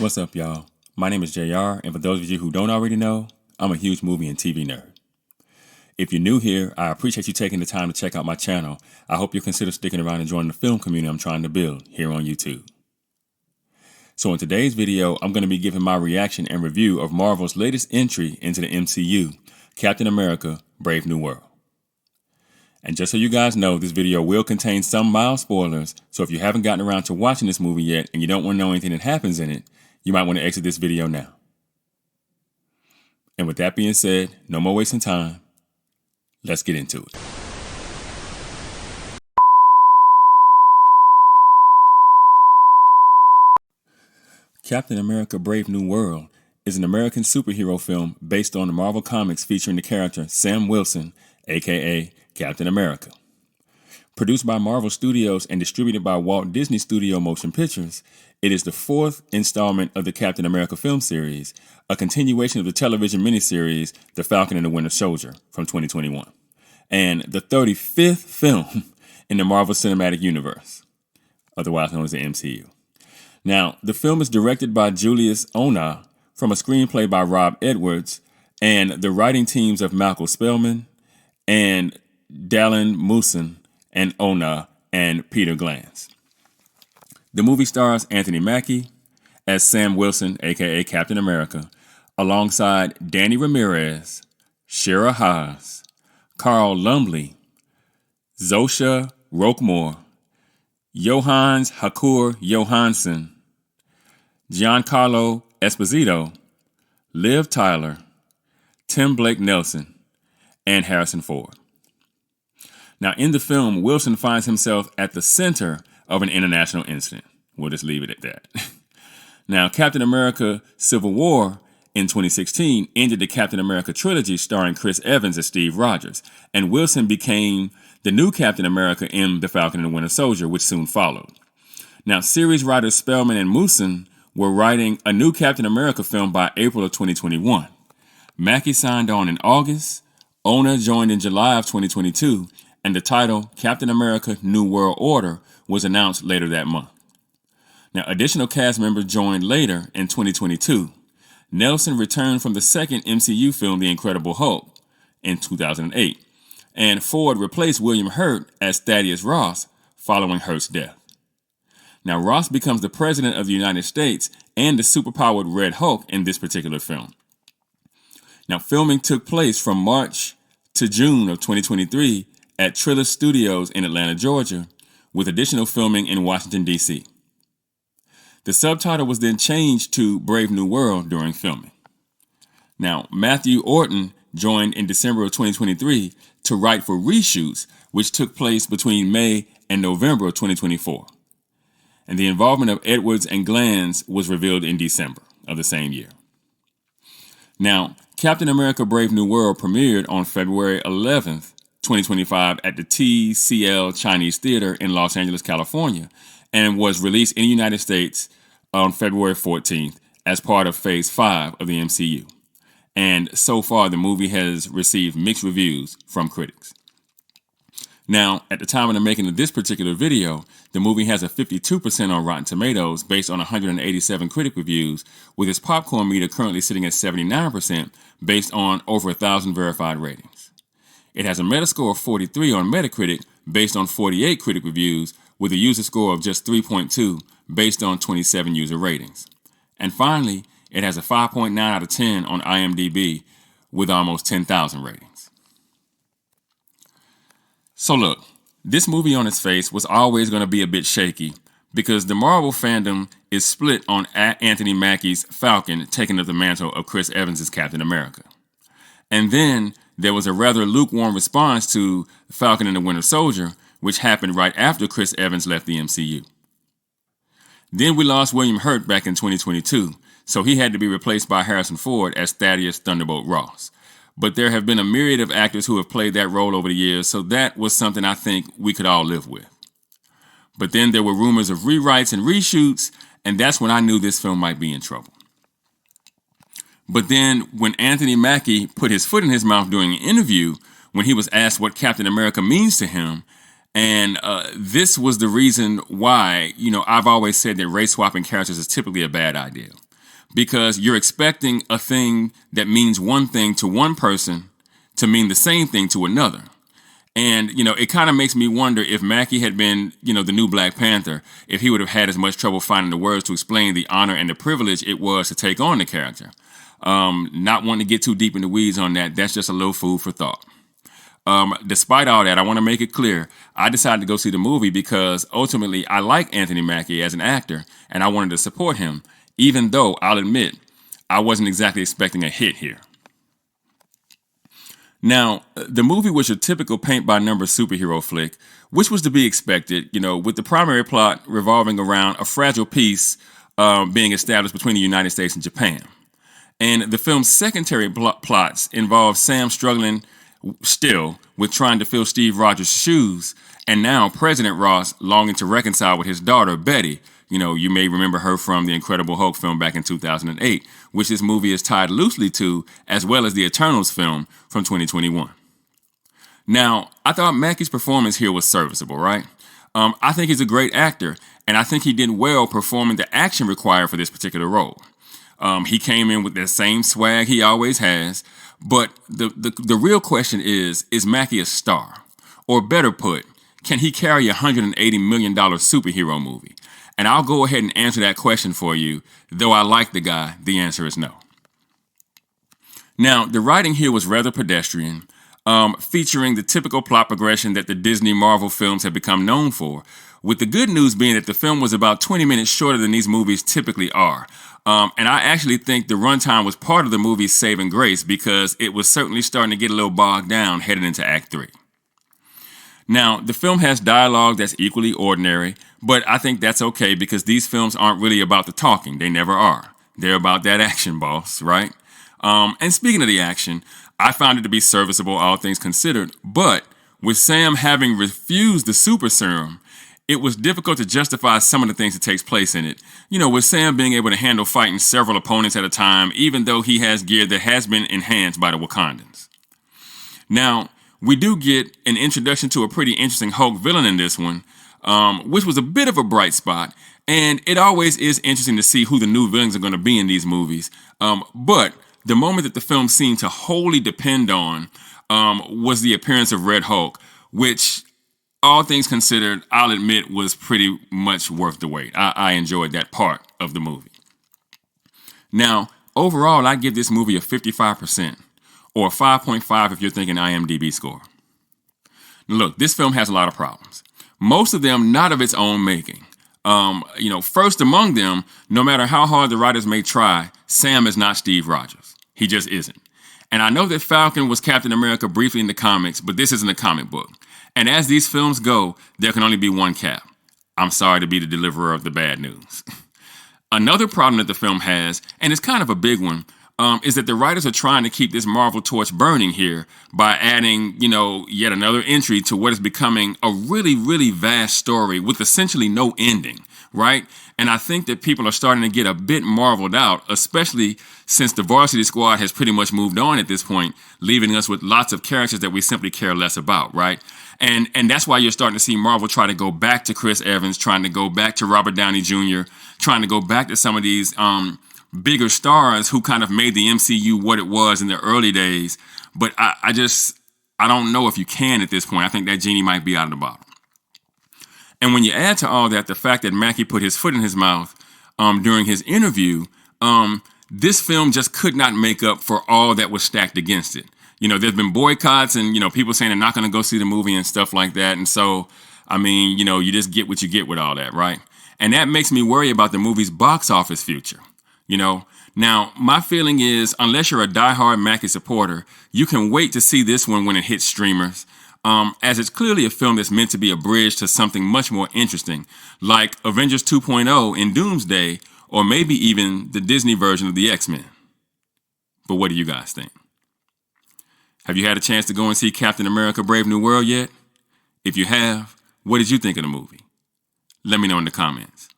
What's up, y'all? My name is JR, and for those of you who don't already know, I'm a huge movie and TV nerd. If you're new here, I appreciate you taking the time to check out my channel. I hope you'll consider sticking around and joining the film community I'm trying to build here on YouTube. So in today's video, I'm going to be giving my reaction and review of Marvel's latest entry into the MCU, Captain America: Brave New World. And just so you guys know, this video will contain some mild spoilers, so if you haven't gotten around to watching this movie yet and you don't want to know anything that happens in it, you might want to exit this video now. And with that being said, no more wasting time. Let's get into it. Captain America: Brave New World is an American superhero film based on the Marvel Comics featuring the character Sam Wilson, aka Captain America. Produced by Marvel Studios and distributed by Walt Disney Studio Motion Pictures, it is the fourth installment of the Captain America film series, a continuation of the television miniseries The Falcon and the Winter Soldier from 2021, and the 35th film in the Marvel Cinematic Universe, otherwise known as the MCU. Now, the film is directed by Julius Onah from a screenplay by Rob Edwards and the writing teams of Malcolm Spellman and Dallin Moosen and Onah and Peter Glantz. The movie stars Anthony Mackie as Sam Wilson, aka Captain America, alongside Danny Ramirez, Shira Haas, Carl Lumbly, Zosha Roquemore, Johannes Hakur Johansson, Giancarlo Esposito, Liv Tyler, Tim Blake Nelson, and Harrison Ford. Now, in the film, Wilson finds himself at the center of an international incident. We'll just leave it at that. Now, Captain America: Civil War in 2016 ended the Captain America trilogy starring Chris Evans as Steve Rogers, and Wilson became the new Captain America in The Falcon and the Winter Soldier, which soon followed. Now, series writers Spellman and Moosen were writing a new Captain America film by April of 2021. Mackie signed on in August, Onah joined in July of 2022, and the title Captain America: New World Order was announced later that month. Now, additional cast members joined later in 2022. Nelson returned from the second MCU film, The Incredible Hulk, in 2008, and Ford replaced William Hurt as Thaddeus Ross following Hurt's death. Now, Ross becomes the President of the United States and the superpowered Red Hulk in this particular film. Now, filming took place from March to June of 2023 at Trillis Studios in Atlanta, Georgia, with additional filming in Washington, D.C. The subtitle was then changed to Brave New World during filming. Now, Matthew Orton joined in December of 2023 to write for reshoots, which took place between May and November of 2024. And the involvement of Edwards and Glantz was revealed in December of the same year. Now, Captain America: Brave New World premiered on February 11th, 2025 at the TCL Chinese Theater in Los Angeles, California, and was released in the United States on February 14th as part of Phase 5 of the MCU. And so far, the movie has received mixed reviews from critics. Now, at the time of the making of this particular video, the movie has a 52% on Rotten Tomatoes based on 187 critic reviews, with its popcorn meter currently sitting at 79% based on over 1,000 verified ratings. It has a Metascore of 43 on Metacritic based on 48 critic reviews, with a user score of just 3.2 based on 27 user ratings. And finally, it has a 5.9 out of 10 on IMDb with almost 10,000 ratings. So look, this movie on its face was always going to be a bit shaky because the Marvel fandom is split on Anthony Mackie's Falcon taking up the mantle of Chris Evans' Captain America. And then there was a rather lukewarm response to Falcon and the Winter Soldier, which happened right after Chris Evans left the MCU. Then we lost William Hurt back in 2022, so he had to be replaced by Harrison Ford as Thaddeus Thunderbolt Ross. But there have been a myriad of actors who have played that role over the years, so that was something I think we could all live with. But then there were rumors of rewrites and reshoots, and that's when I knew this film might be in trouble. But then when Anthony Mackie put his foot in his mouth during an interview, when he was asked what Captain America means to him, and this was the reason why, I've always said that race swapping characters is typically a bad idea. because you're expecting a thing that means one thing to one person to mean the same thing to another. And, it kind of makes me wonder if Mackie had been, the new Black Panther, if he would have had as much trouble finding the words to explain the honor and the privilege it was to take on the character. Not wanting to get too deep in the weeds on that. That's just a little food for thought. Despite all that, I want to make it clear, I decided to go see the movie because ultimately I like Anthony Mackie as an actor and I wanted to support him, even though I'll admit I wasn't exactly expecting a hit here. Now, the movie was your typical paint-by-number superhero flick, which was to be expected, with the primary plot revolving around a fragile peace being established between the United States and Japan. And the film's secondary plots involve Sam struggling still with trying to fill Steve Rogers' shoes, and now President Ross longing to reconcile with his daughter, Betty. You may remember her from the Incredible Hulk film back in 2008, which this movie is tied loosely to, as well as the Eternals film from 2021. Now, I thought Mackie's performance here was serviceable, right? I think he's a great actor, and I think he did well performing the action required for this particular role. He came in with that same swag he always has, but the real question is Mackie a star? Or better put, can he carry a $180 million superhero movie? And I'll go ahead and answer that question for you. Though I like the guy, the answer is no. Now, the writing here was rather pedestrian, featuring the typical plot progression that the Disney Marvel films have become known for, with the good news being that the film was about 20 minutes shorter than these movies typically are. And I actually think the runtime was part of the movie's saving grace because it was certainly starting to get a little bogged down heading into Act 3. Now, the film has dialogue that's equally ordinary, but I think that's okay because these films aren't really about the talking. They never are. They're about that action, boss, right? And speaking of the action, I found it to be serviceable, all things considered. But with Sam having refused the super serum, it was difficult to justify some of the things that takes place in it. With Sam being able to handle fighting several opponents at a time, even though he has gear that has been enhanced by the Wakandans. Now, we do get an introduction to a pretty interesting Hulk villain in this one, which was a bit of a bright spot. And it always is interesting to see who the new villains are going to be in these movies. But the moment that the film seemed to wholly depend on was the appearance of Red Hulk, which, all things considered, I'll admit was pretty much worth the wait. I enjoyed that part of the movie. Now, overall, I give this movie a 55%. Or 5.5 if you're thinking IMDb score. Now look, this film has a lot of problems. Most of them not of its own making. First among them, no matter how hard the writers may try, Sam is not Steve Rogers. He just isn't. And I know that Falcon was Captain America briefly in the comics, but this isn't a comic book. And as these films go, there can only be one Cap. I'm sorry to be the deliverer of the bad news. Another problem that the film has, and it's kind of a big one, is that the writers are trying to keep this Marvel torch burning here by adding, yet another entry to what is becoming a really, really vast story with essentially no ending, right? And I think that people are starting to get a bit marveled out, especially since the Varsity Squad has pretty much moved on at this point, leaving us with lots of characters that we simply care less about, right? And that's why you're starting to see Marvel try to go back to Chris Evans, trying to go back to Robert Downey Jr., trying to go back to some of these bigger stars who kind of made the MCU what it was in the early days. But I don't know if you can at this point. I think that genie might be out of the bottle. And when you add to all that the fact that Mackie put his foot in his mouth during his interview, this film just could not make up for all that was stacked against it. There's been boycotts and, people saying they're not going to go see the movie and stuff like that. And so, you just get what you get with all that, right? And that makes me worry about the movie's box office future. Now, my feeling is, unless you're a diehard Mackie supporter, you can wait to see this one when it hits streamers, as it's clearly a film that's meant to be a bridge to something much more interesting, like Avengers 2.0 in Doomsday, or maybe even the Disney version of the X-Men. But what do you guys think? Have you had a chance to go and see Captain America: Brave New World yet? If you have, what did you think of the movie? Let me know in the comments.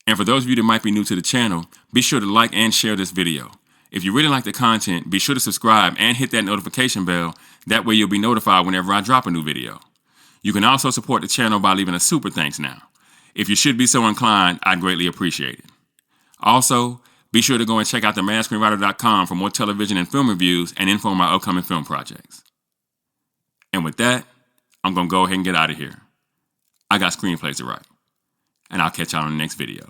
And for those of you that might be new to the channel, be sure to like and share this video. If you really like the content, be sure to subscribe and hit that notification bell. That way you'll be notified whenever I drop a new video. You can also support the channel by leaving a super thanks now. If you should be so inclined, I'd greatly appreciate it. Also, Be sure to go and check out themadScreenwriter.com for more television and film reviews and info on my upcoming film projects. And with that, I'm going to go ahead and get out of here. I got screenplays to write. And I'll catch y'all in the next video.